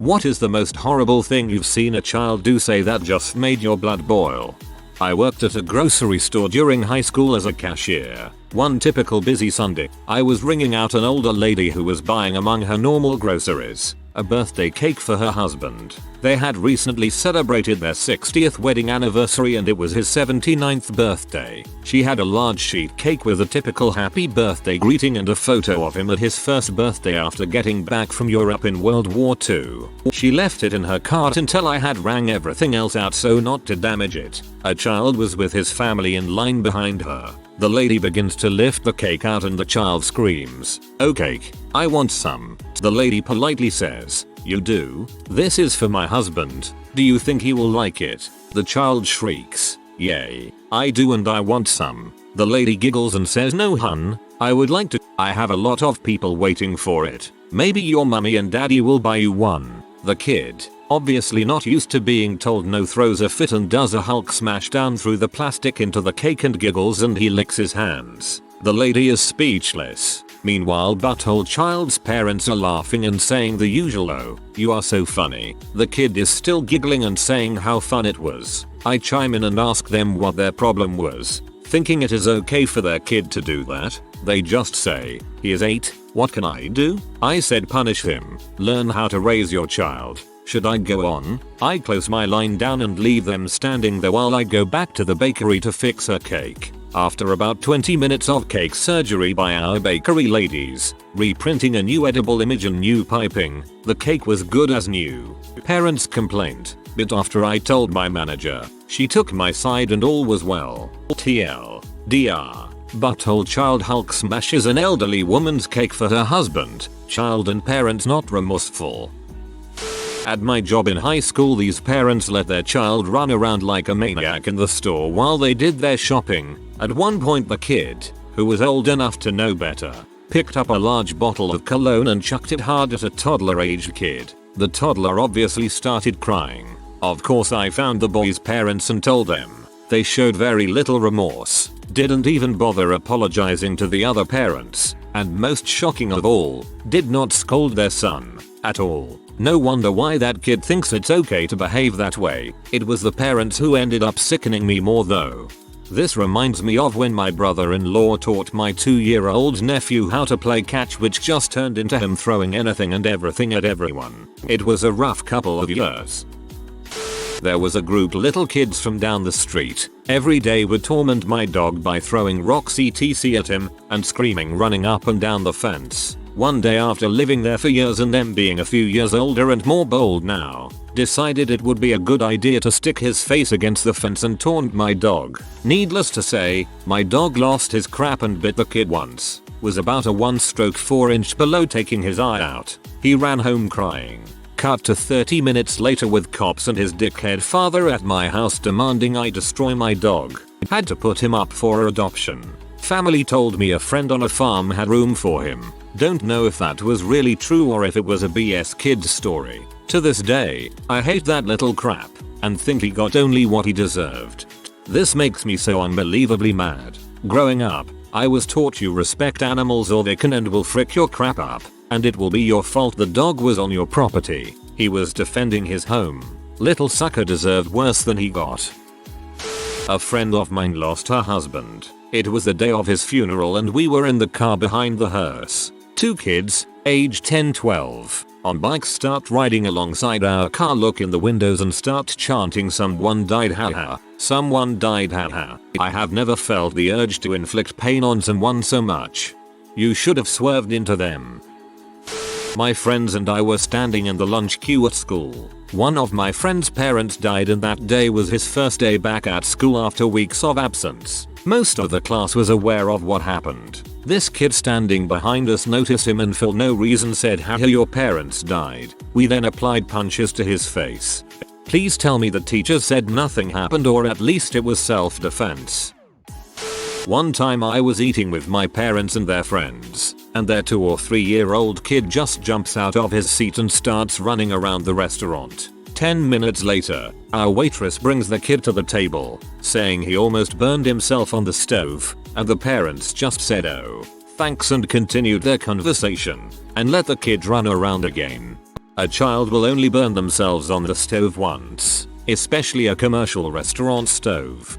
What is the most horrible thing you've seen a child do say that just made your blood boil? I worked at a grocery store during high school as a cashier. One typical busy Sunday, I was ringing out an older lady who was buying among her normal groceries a birthday cake for her husband. They had recently celebrated their 60th wedding anniversary and it was his 79th birthday. She had a large sheet cake with a typical happy birthday greeting and a photo of him at his first birthday after getting back from Europe in World War II. She left it in her cart until I had rang everything else out so not to damage it. A child was with his family in line behind her. The lady begins to lift the cake out and the child screams, "Oh cake, I want some." The lady politely says, "You do? This is for my husband. Do you think he will like it?" The child shrieks, "Yay, I do and I want some." The lady giggles and says, "No hun, I would like to. I have a lot of people waiting for it. Maybe your mummy and daddy will buy you one." The kid, obviously not used to being told no, throws a fit and does a Hulk smash down through the plastic into the cake and giggles and he licks his hands. The lady is speechless. Meanwhile, butthole child's parents are laughing and saying the usual, "Oh, you are so funny." The kid is still giggling and saying how fun it was. I chime in and ask them what their problem was, thinking it is okay for their kid to do that. They just say, "He is 8, what can I do?" I said, "Punish him. Learn how to raise your child." Should I go on? I close my line down and leave them standing there while I go back to the bakery to fix her cake. After about 20 minutes of cake surgery by our bakery ladies, reprinting a new edible image and new piping, the cake was good as new. Parents complained, but after I told my manager, she took my side and all was well. TLDR. Butthole child Hulk smashes an elderly woman's cake for her husband. Child and parents not remorseful. At my job in high school, these parents let their child run around like a maniac in the store while they did their shopping. At one point the kid, who was old enough to know better, picked up a large bottle of cologne and chucked it hard at a toddler-aged kid. The toddler obviously started crying. Of course I found the boy's parents and told them. They showed very little remorse, didn't even bother apologizing to the other parents, and most shocking of all, did not scold their son at all. No wonder why that kid thinks it's okay to behave that way. It was the parents who ended up sickening me more though. This reminds me of when my brother-in-law taught my 2-year-old nephew how to play catch, which just turned into him throwing anything and everything at everyone. It was a rough couple of years. There was a group little kids from down the street. Every day would torment my dog by throwing rocks etc at him and screaming, running up and down the fence. One day, after living there for years and them being a few years older and more bold now, decided it would be a good idea to stick his face against the fence and taunt my dog. Needless to say, my dog lost his crap and bit the kid once. Was about a 1/4 below taking his eye out. He ran home crying. Cut to 30 minutes later with cops and his dickhead father at my house demanding I destroy my dog. Had to put him up for adoption. Family told me a friend on a farm had room for him. Don't know if that was really true or if it was a BS kid's story. To this day, I hate that little crap and think he got only what he deserved. This makes me so unbelievably mad. Growing up, I was taught you respect animals or they can and will frick your crap up, and it will be your fault the dog was on your property. He was defending his home. Little sucker deserved worse than he got. A friend of mine lost her husband. It was the day of his funeral and we were in the car behind the hearse. 2 kids, age 10-12, on bikes start riding alongside our car, look in the windows and start chanting "Someone died haha, someone died haha." I have never felt the urge to inflict pain on someone so much. You should have swerved into them. My friends and I were standing in the lunch queue at school. One of my friend's parents died and that day was his first day back at school after weeks of absence. Most of the class was aware of what happened. This kid standing behind us noticed him and for no reason said, "Haha, your parents died." We then applied punches to his face. Please tell me the teacher said nothing happened, or at least it was self-defense. One time I was eating with my parents and their friends, and their 2 or 3-year-old kid just jumps out of his seat and starts running around the restaurant. 10 minutes later, our waitress brings the kid to the table, saying he almost burned himself on the stove, and the parents just said, "Oh, thanks," and continued their conversation, and let the kid run around again. A child will only burn themselves on the stove once, especially a commercial restaurant stove.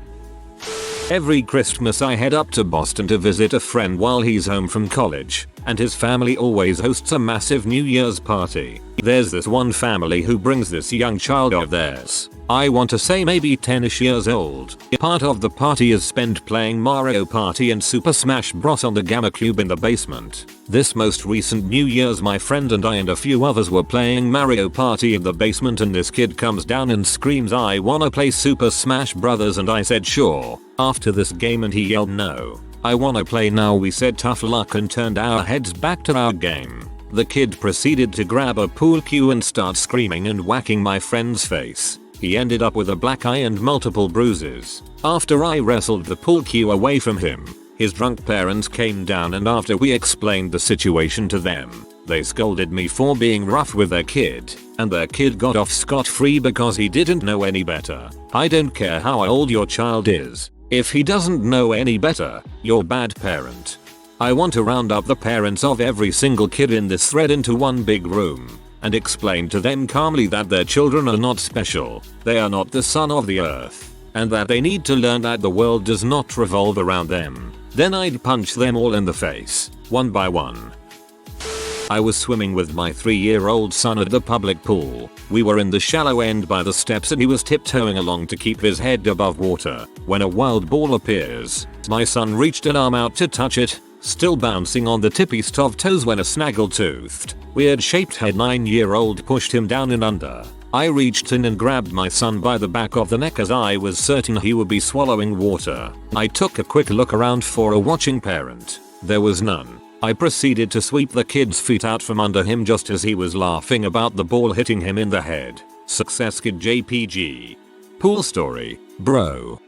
Every Christmas I head up to Boston to visit a friend while he's home from college, and his family always hosts a massive New Year's party. There's this one family who brings this young child of theirs. I want to say maybe 10ish years old. Part of the party is spent playing Mario Party and Super Smash Bros on the Gamma Cube in the basement. This most recent New Year's my friend and I and a few others were playing Mario Party in the basement and this kid comes down and screams, "I wanna play Super Smash Brothers," and I said sure. After this game and he yelled, "No, I wanna play now." We said tough luck and turned our heads back to our game. The kid proceeded to grab a pool cue and start screaming and whacking my friend's face. He ended up with a black eye and multiple bruises. After I wrestled the pool cue away from him, his drunk parents came down and after we explained the situation to them, they scolded me for being rough with their kid, and their kid got off scot-free because he didn't know any better. I don't care how old your child is. If he doesn't know any better, you're a bad parent. I want to round up the parents of every single kid in this thread into one big room and explain to them calmly that their children are not special, they are not the son of the earth, and that they need to learn that the world does not revolve around them. Then I'd punch them all in the face, one by one. I was swimming with my 3-year-old son at the public pool. We were in the shallow end by the steps and he was tiptoeing along to keep his head above water when a wild ball appears. My son reached an arm out to touch it, still bouncing on the tippy of toes when a snaggle-toothed, weird-shaped head 9-year-old pushed him down and under. I reached in and grabbed my son by the back of the neck as I was certain he would be swallowing water. I took a quick look around for a watching parent. There was none. I proceeded to sweep the kid's feet out from under him just as he was laughing about the ball hitting him in the head. Success kid JPG. Pool story, bro.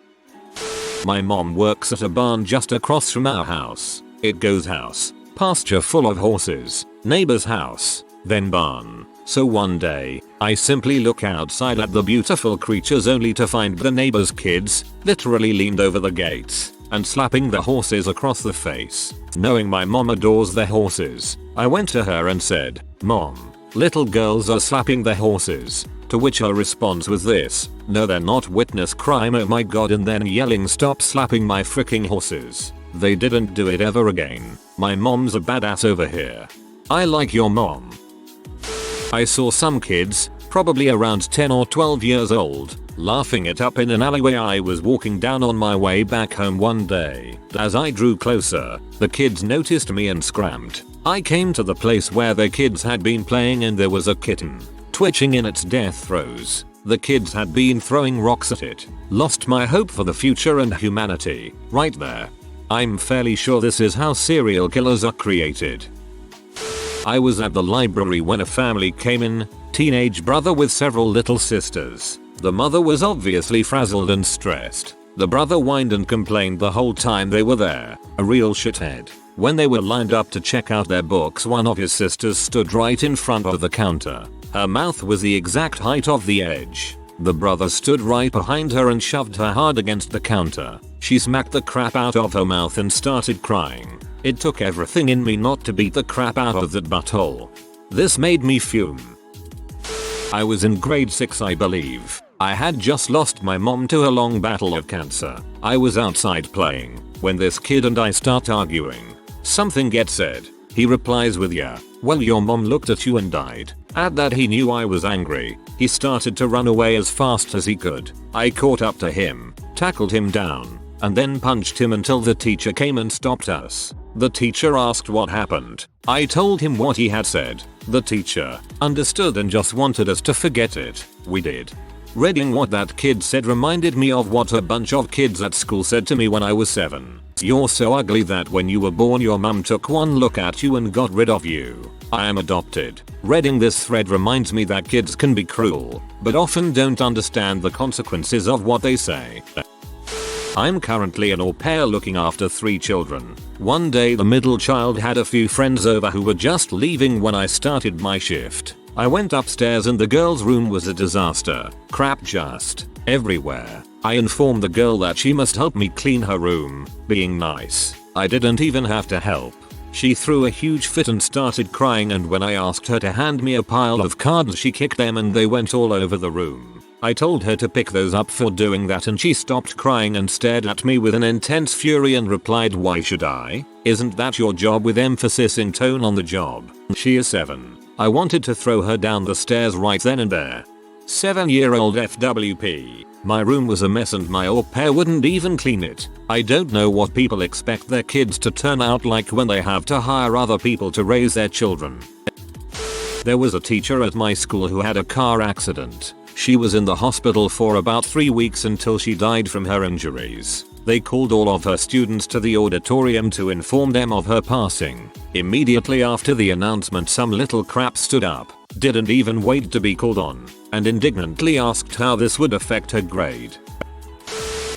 My mom works at a barn just across from our house. It goes house, pasture full of horses, neighbor's house, then barn. So one day, I simply look outside at the beautiful creatures only to find the neighbor's kids literally leaned over the gates and slapping the horses across the face. Knowing my mom adores the horses, I went to her and said, "Mom, little girls are slapping the horses." To which her response was this, "No they're not, witness crime, oh my god," and then yelling, "Stop slapping my freaking horses." They didn't do it ever again. My mom's a badass over here. I like your mom. I saw some kids, probably around 10 or 12 years old, laughing it up in an alleyway I was walking down on my way back home one day. As I drew closer, the kids noticed me and scrambled. I came to the place where the kids had been playing and there was a kitten, twitching in its death throes. The kids had been throwing rocks at it. Lost my hope for the future and humanity, right there. I'm fairly sure this is how serial killers are created. I was at the library when a family came in, teenage brother with several little sisters. The mother was obviously frazzled and stressed. The brother whined and complained the whole time they were there, a real shithead. When they were lined up to check out their books, one of his sisters stood right in front of the counter. Her mouth was the exact height of the edge. The brother stood right behind her and shoved her hard against the counter. She smacked the crap out of her mouth and started crying. It took everything in me not to beat the crap out of that butthole. This made me fume. I was in grade 6 I believe. I had just lost my mom to a long battle of cancer. I was outside playing when this kid and I start arguing. Something gets said. He replies with, "Yeah, well your mom looked at you and died." At that he knew I was angry. He started to run away as fast as he could. I caught up to him, tackled him down, and then punched him until the teacher came and stopped us. The teacher asked what happened. I told him what he had said. The teacher understood and just wanted us to forget it. We did. Reading what that kid said reminded me of what a bunch of kids at school said to me when I was 7. "You're so ugly that when you were born your mum took one look at you and got rid of you. I am adopted." Reading this thread reminds me that kids can be cruel, but often don't understand the consequences of what they say. I'm currently an au pair looking after 3 children. One day the middle child had a few friends over who were just leaving when I started my shift. I went upstairs and the girl's room was a disaster. Crap just everywhere. I informed the girl that she must help me clean her room. Being nice, I didn't even have to help. She threw a huge fit and started crying, and when I asked her to hand me a pile of cards she kicked them and they went all over the room. I told her to pick those up for doing that and she stopped crying and stared at me with an intense fury and replied, "Why should I? Isn't that your job?" with emphasis in tone on the job. She is 7. I wanted to throw her down the stairs right then and there. 7-year-old FWP. My room was a mess and my au pair wouldn't even clean it. I don't know what people expect their kids to turn out like when they have to hire other people to raise their children. There was a teacher at my school who had a car accident. She was in the hospital for about 3 weeks until she died from her injuries. They called all of her students to the auditorium to inform them of her passing. Immediately after the announcement, some little crap stood up, didn't even wait to be called on, and indignantly asked how this would affect her grade.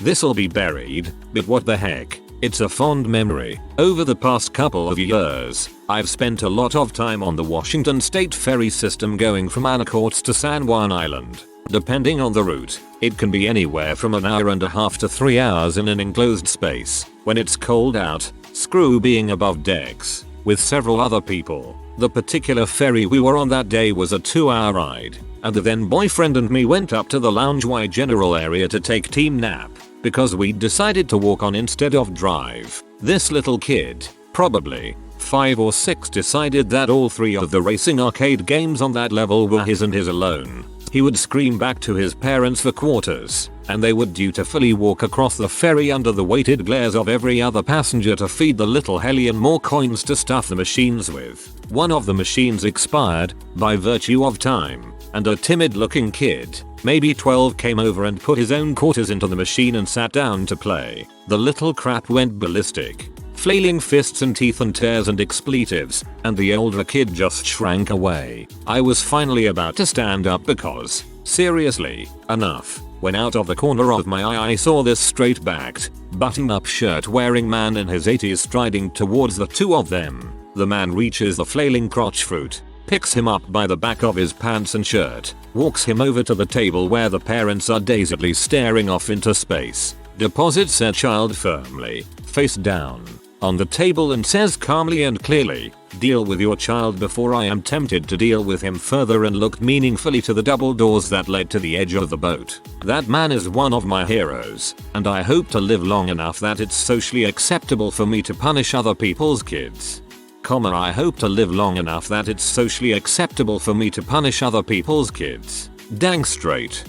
This'll be buried, but what the heck? It's a fond memory. Over the past couple of years, I've spent a lot of time on the Washington State Ferry system going from Anacortes to San Juan Island. Depending on the route, it can be anywhere from an hour and a half to 3 hours in an enclosed space. When it's cold out, screw being above decks, with several other people. The particular ferry we were on that day was a 2-hour ride, and the then boyfriend and me went up to the loungeway general area to take team nap, because we'd decided to walk on instead of drive. This little kid, probably 5 or 6, decided that all 3 of the racing arcade games on that level were his and his alone. He would scream back to his parents for quarters, and they would dutifully walk across the ferry under the weighted glares of every other passenger to feed the little hellion more coins to stuff the machines with. One of the machines expired, by virtue of time, and a timid looking kid, maybe 12, came over and put his own quarters into the machine and sat down to play. The little crap went ballistic, flailing fists and teeth and tears and expletives, and the older kid just shrank away. I was finally about to stand up because, seriously, enough, when out of the corner of my eye I saw this straight-backed, button-up shirt-wearing man in his 80s striding towards the 2 of them. The man reaches the flailing crotch fruit, picks him up by the back of his pants and shirt, walks him over to the table where the parents are dazedly staring off into space, deposits said child firmly, face down, on the table and says calmly and clearly, "Deal with your child before I am tempted to deal with him further," and looked meaningfully to the double doors that led to the edge of the boat. That man is one of my heroes, and I hope to live long enough that it's socially acceptable for me to punish other people's kids. I hope to live long enough that it's socially acceptable for me to punish other people's kids. Dang straight.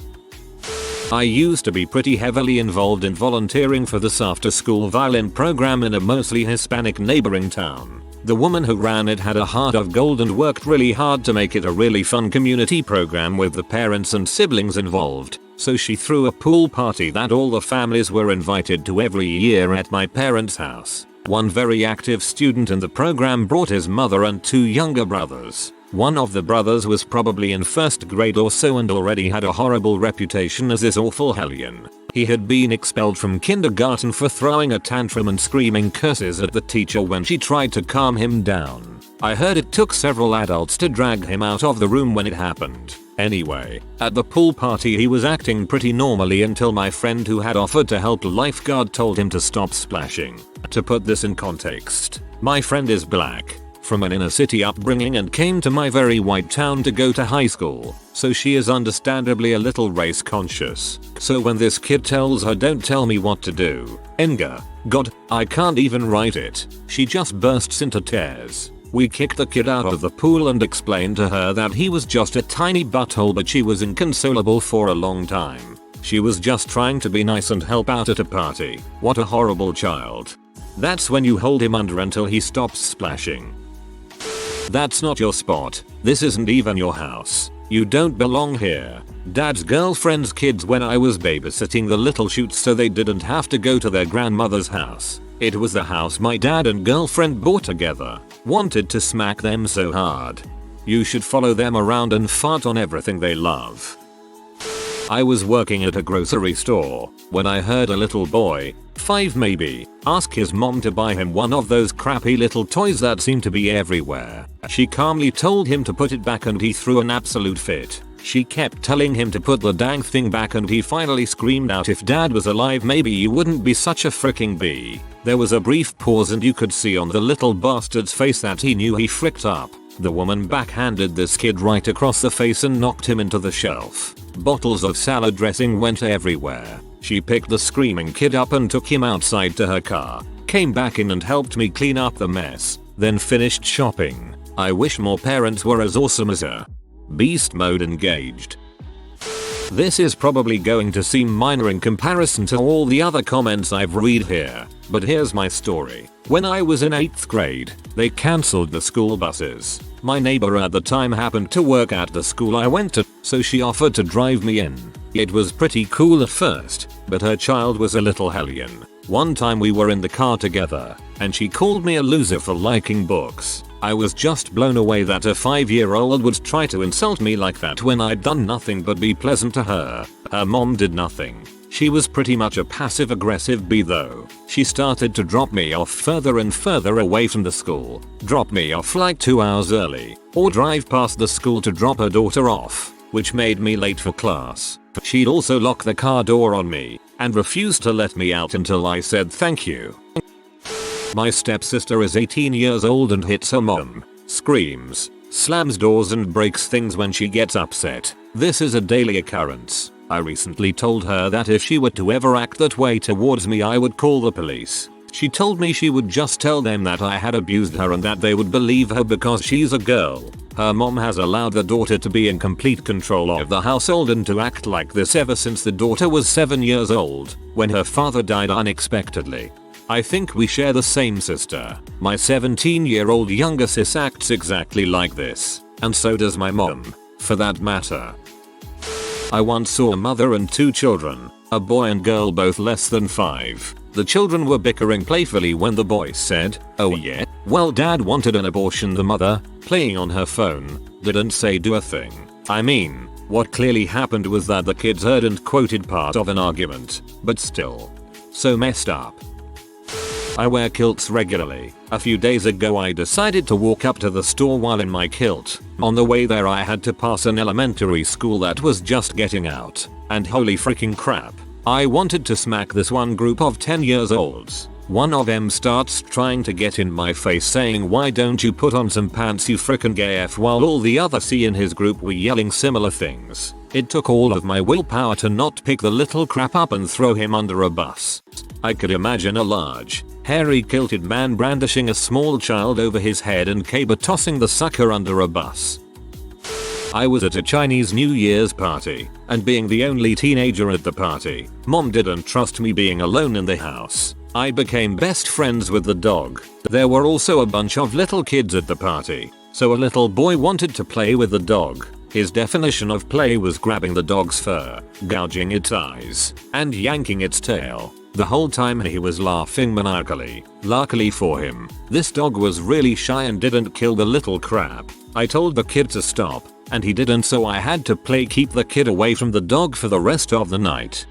I used to be pretty heavily involved in volunteering for this after-school violin program in a mostly Hispanic neighboring town. The woman who ran it had a heart of gold and worked really hard to make it a really fun community program with the parents and siblings involved, so she threw a pool party that all the families were invited to every year at my parents' house. One very active student in the program brought his mother and 2 younger brothers. One of the brothers was probably in 1st grade or so and already had a horrible reputation as this awful hellion. He had been expelled from kindergarten for throwing a tantrum and screaming curses at the teacher when she tried to calm him down. I heard it took several adults to drag him out of the room when it happened. Anyway, at the pool party he was acting pretty normally until my friend who had offered to help lifeguard told him to stop splashing. To put this in context, my friend is black, from an inner city upbringing, and came to my very white town to go to high school, so she is understandably a little race conscious. So when this kid tells her don't tell me what to do, Enga, God, I can't even write it, she just bursts into tears. We kicked the kid out of the pool and explained to her that he was just a tiny butthole, but she was inconsolable for a long time. She was just trying to be nice and help out at a party. What a horrible child. That's when you hold him under until he stops splashing. That's not your spot. This isn't even your house. You don't belong here. Dad's girlfriend's kids when I was babysitting the little shoots so they didn't have to go to their grandmother's house. It was the house my dad and girlfriend bought together. Wanted to smack them so hard. You should follow them around and fart on everything they love. I was working at a grocery store when I heard a little boy, 5 maybe, ask his mom to buy him one of those crappy little toys that seem to be everywhere. She calmly told him to put it back and he threw an absolute fit. She kept telling him to put the dang thing back and he finally screamed out, "If dad was alive maybe you wouldn't be such a freaking bee." There was a brief pause and you could see on the little bastard's face that he knew he fricked up. The woman backhanded this kid right across the face and knocked him into the shelf. Bottles of salad dressing went everywhere. She picked the screaming kid up and took him outside to her car, came back in and helped me clean up the mess, then finished shopping. I wish more parents were as awesome as her. Beast mode engaged. This is probably going to seem minor in comparison to all the other comments I've read here, but here's my story. When I was in 8th grade, they cancelled the school buses. My neighbor at the time happened to work at the school I went to, so she offered to drive me in. It was pretty cool at first, but her child was a little hellion. One time we were in the car together, and she called me a loser for liking books. I was just blown away that a 5-year-old would try to insult me like that when I'd done nothing but be pleasant to her. Her mom did nothing. She was pretty much a passive-aggressive bee though. She started to drop me off further and further away from the school. Drop me off like 2 hours early, or drive past the school to drop her daughter off, which made me late for class. She'd also lock the car door on me, and refused to let me out until I said thank you. My stepsister is 18 years old and hits her mom, screams, slams doors and breaks things when she gets upset. This is a daily occurrence. I recently told her that if she were to ever act that way towards me I would call the police. She told me she would just tell them that I had abused her and that they would believe her because she's a girl. Her mom has allowed the daughter to be in complete control of the household and to act like this ever since the daughter was 7 years old, when her father died unexpectedly. I think we share the same sister. My 17-year-old younger sis acts exactly like this, and so does my mom, for that matter. I once saw a mother and 2 children, a boy and girl both less than 5. The children were bickering playfully when the boy said, "Oh yeah, well dad wanted an abortion." The mother, playing on her phone, didn't say do a thing. I mean, what clearly happened was that the kids heard and quoted part of an argument, but still. So messed up. I wear kilts regularly. A few days ago I decided to walk up to the store while in my kilt. On the way there I had to pass an elementary school that was just getting out. And holy freaking crap. I wanted to smack this one group of 10 years olds. One of them starts trying to get in my face saying, "Why don't you put on some pants, you frickin' gay F," while all the other C in his group were yelling similar things. It took all of my willpower to not pick the little crap up and throw him under a bus. I could imagine a large, hairy kilted man brandishing a small child over his head and caber tossing the sucker under a bus. I was at a Chinese New Year's party, and being the only teenager at the party, mom didn't trust me being alone in the house. I became best friends with the dog. There were also a bunch of little kids at the party, so a little boy wanted to play with the dog. His definition of play was grabbing the dog's fur, gouging its eyes, and yanking its tail. The whole time he was laughing maniacally. Luckily for him, this dog was really shy and didn't kill the little crap. I told the kid to stop, and he didn't, so I had to play keep the kid away from the dog for the rest of the night.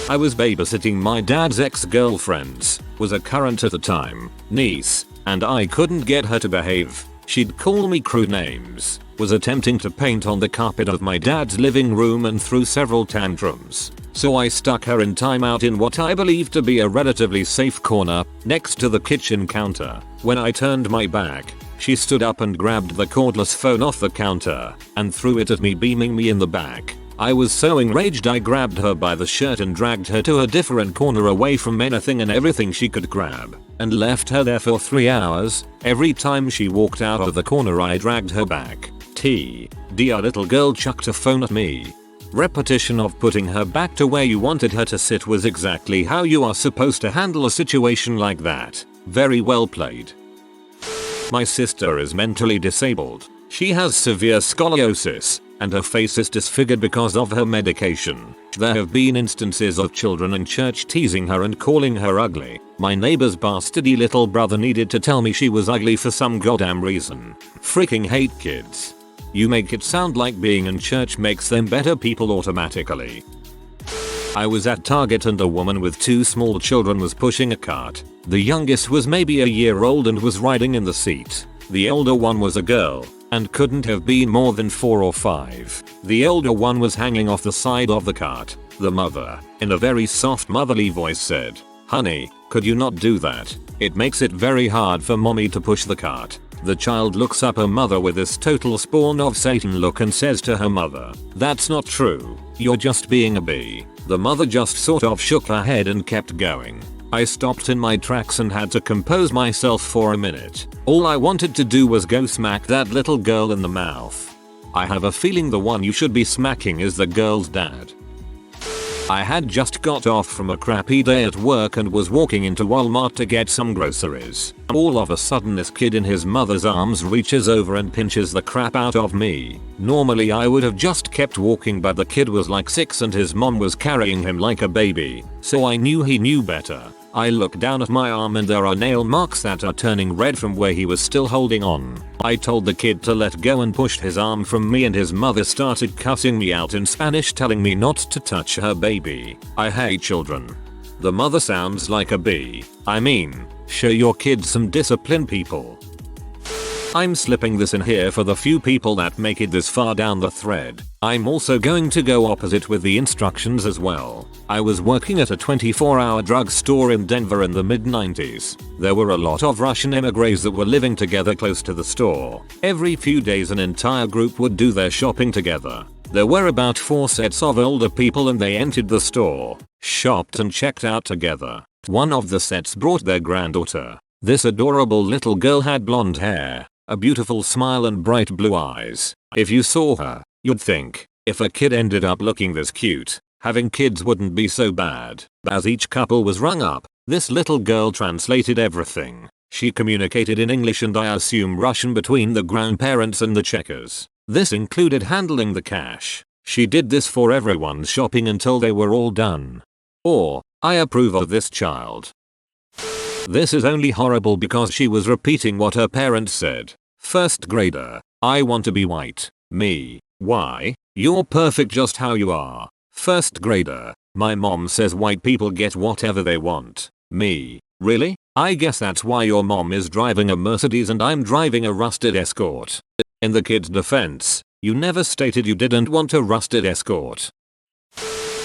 I was babysitting my dad's ex-girlfriend's, was a current at the time, niece, and I couldn't get her to behave. She'd call me crude names, was attempting to paint on the carpet of my dad's living room and threw several tantrums. So I stuck her in timeout in what I believed to be a relatively safe corner, next to the kitchen counter. When I turned my back, she stood up and grabbed the cordless phone off the counter, and threw it at me, beaming me in the back. I was so enraged I grabbed her by the shirt and dragged her to a different corner away from anything and everything she could grab, and left her there for 3 hours. Every time she walked out of the corner I dragged her back. Our little girl chucked a phone at me. Repetition of putting her back to where you wanted her to sit was exactly how you are supposed to handle a situation like that. Very well played. My sister is mentally disabled. She has severe scoliosis, and her face is disfigured because of her medication. There have been instances of children in church teasing her and calling her ugly. My neighbor's bastardy little brother needed to tell me she was ugly for some goddamn reason. Freaking hate kids. You make it sound like being in church makes them better people automatically. I was at Target and a woman with 2 small children was pushing a cart. The youngest was maybe a year old and was riding in the seat. The older one was a girl, and couldn't have been more than 4 or 5. The older one was hanging off the side of the cart. The mother, in a very soft motherly voice said, "Honey, could you not do that? It makes it very hard for mommy to push the cart." The child looks up her mother with this total spawn of Satan look and says to her mother, "That's not true. You're just being a bee." The mother just sort of shook her head and kept going. I stopped in my tracks and had to compose myself for a minute. All I wanted to do was go smack that little girl in the mouth. I have a feeling the one you should be smacking is the girl's dad. I had just got off from a crappy day at work and was walking into Walmart to get some groceries. All of a sudden this kid in his mother's arms reaches over and pinches the crap out of me. Normally I would have just kept walking, but the kid was like 6 and his mom was carrying him like a baby, so I knew he knew better. I look down at my arm and there are nail marks that are turning red from where he was still holding on. I told the kid to let go and pushed his arm from me, and his mother started cussing me out in Spanish, telling me not to touch her baby. I hate children. The mother sounds like a bee. I mean, show your kids some discipline, people. I'm slipping this in here for the few people that make it this far down the thread. I'm also going to go opposite with the instructions as well. I was working at a 24-hour drugstore in Denver in the mid-90s. There were a lot of Russian emigres that were living together close to the store. Every few days an entire group would do their shopping together. There were about 4 sets of older people and they entered the store, shopped and checked out together. One of the sets brought their granddaughter. This adorable little girl had blonde hair, a beautiful smile and bright blue eyes. If you saw her, you'd think, if a kid ended up looking this cute, having kids wouldn't be so bad. As each couple was rung up, this little girl translated everything. She communicated in English and I assume Russian between the grandparents and the checkers. This included handling the cash. She did this for everyone's shopping until they were all done. Or, I approve of this child. This is only horrible because she was repeating what her parents said. First grader, "I want to be white." Me, "Why? You're perfect just how you are." First grader, "My mom says white people get whatever they want." Me, "Really? I guess that's why your mom is driving a Mercedes and I'm driving a rusted Escort." In the kid's defense, you never stated you didn't want a rusted Escort.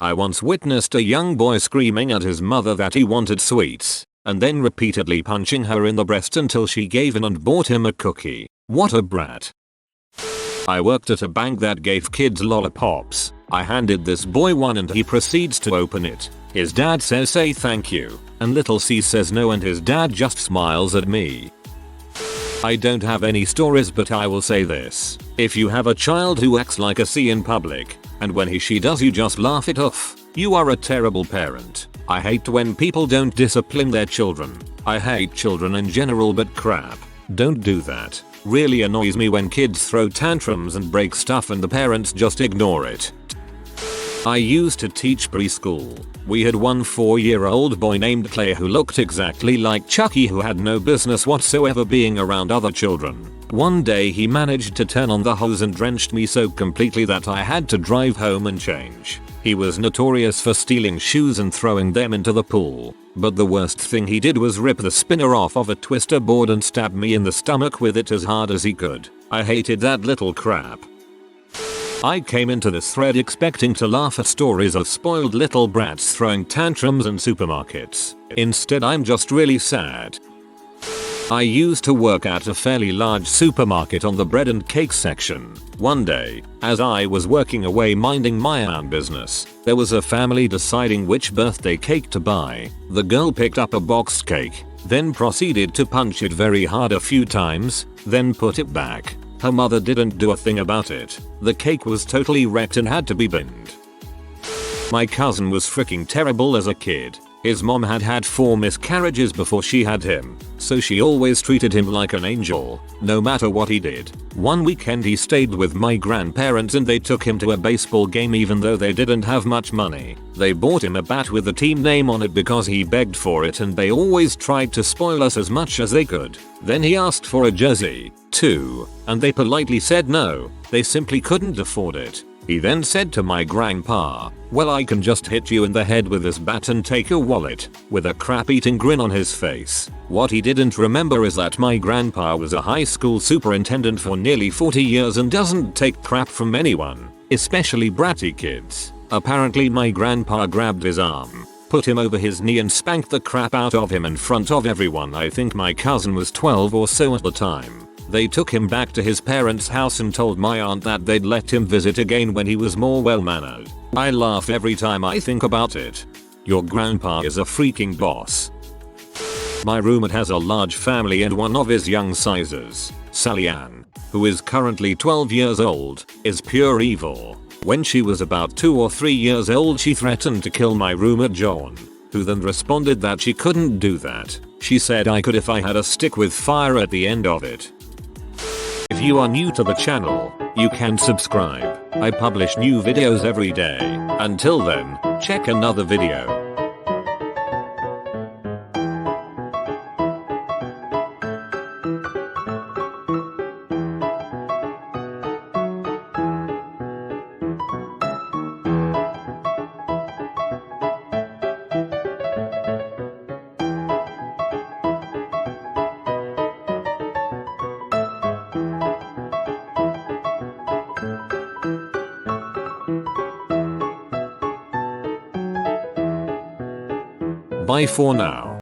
I once witnessed a young boy screaming at his mother that he wanted sweets, and then repeatedly punching her in the breast until she gave in and bought him a cookie. What a brat. I worked at a bank that gave kids lollipops. I handed this boy one and he proceeds to open it. His dad says say thank you, and little C says no and his dad just smiles at me. I don't have any stories, but I will say this. If you have a child who acts like a C in public, and when he/she does you just laugh it off, you are a terrible parent. I hate when people don't discipline their children. I hate children in general, but crap, don't do that. Really annoys me when kids throw tantrums and break stuff and the parents just ignore it. I used to teach preschool. We had one 4-year-old boy named Clay who looked exactly like Chucky, who had no business whatsoever being around other children. One day he managed to turn on the hose and drenched me so completely that I had to drive home and change. He was notorious for stealing shoes and throwing them into the pool. But the worst thing he did was rip the spinner off of a twister board and stab me in the stomach with it as hard as he could. I hated that little crap. I came into this thread expecting to laugh at stories of spoiled little brats throwing tantrums in supermarkets. Instead, I'm just really sad. I used to work at a fairly large supermarket on the bread and cake section. One day, as I was working away minding my own business, there was a family deciding which birthday cake to buy. The girl picked up a boxed cake, then proceeded to punch it very hard a few times, then put it back. Her mother didn't do a thing about it. The cake was totally wrecked and had to be binned. My cousin was freaking terrible as a kid. His mom had had 4 miscarriages before she had him, so she always treated him like an angel, no matter what he did. One weekend he stayed with my grandparents and they took him to a baseball game even though they didn't have much money. They bought him a bat with the team name on it because he begged for it, and they always tried to spoil us as much as they could. Then he asked for a jersey, too, and they politely said no, they simply couldn't afford it. He then said to my grandpa, "Well, I can just hit you in the head with this bat and take your wallet," with a crap-eating grin on his face. What he didn't remember is that my grandpa was a high school superintendent for nearly 40 years and doesn't take crap from anyone, especially bratty kids. Apparently my grandpa grabbed his arm, put him over his knee and spanked the crap out of him in front of everyone. I think my cousin was 12 or so at the time. They took him back to his parents' house and told my aunt that they'd let him visit again when he was more well-mannered. I laugh every time I think about it. Your grandpa is a freaking boss. My roommate has a large family and one of his young sizes, Sally Ann, who is currently 12 years old, is pure evil. When she was about 2 or 3 years old she threatened to kill my roommate John, who then responded that she couldn't do that. She said I could if I had a stick with fire at the end of it. If you are new to the channel, you can subscribe. I publish new videos every day. Until then, check another video. Bye for now.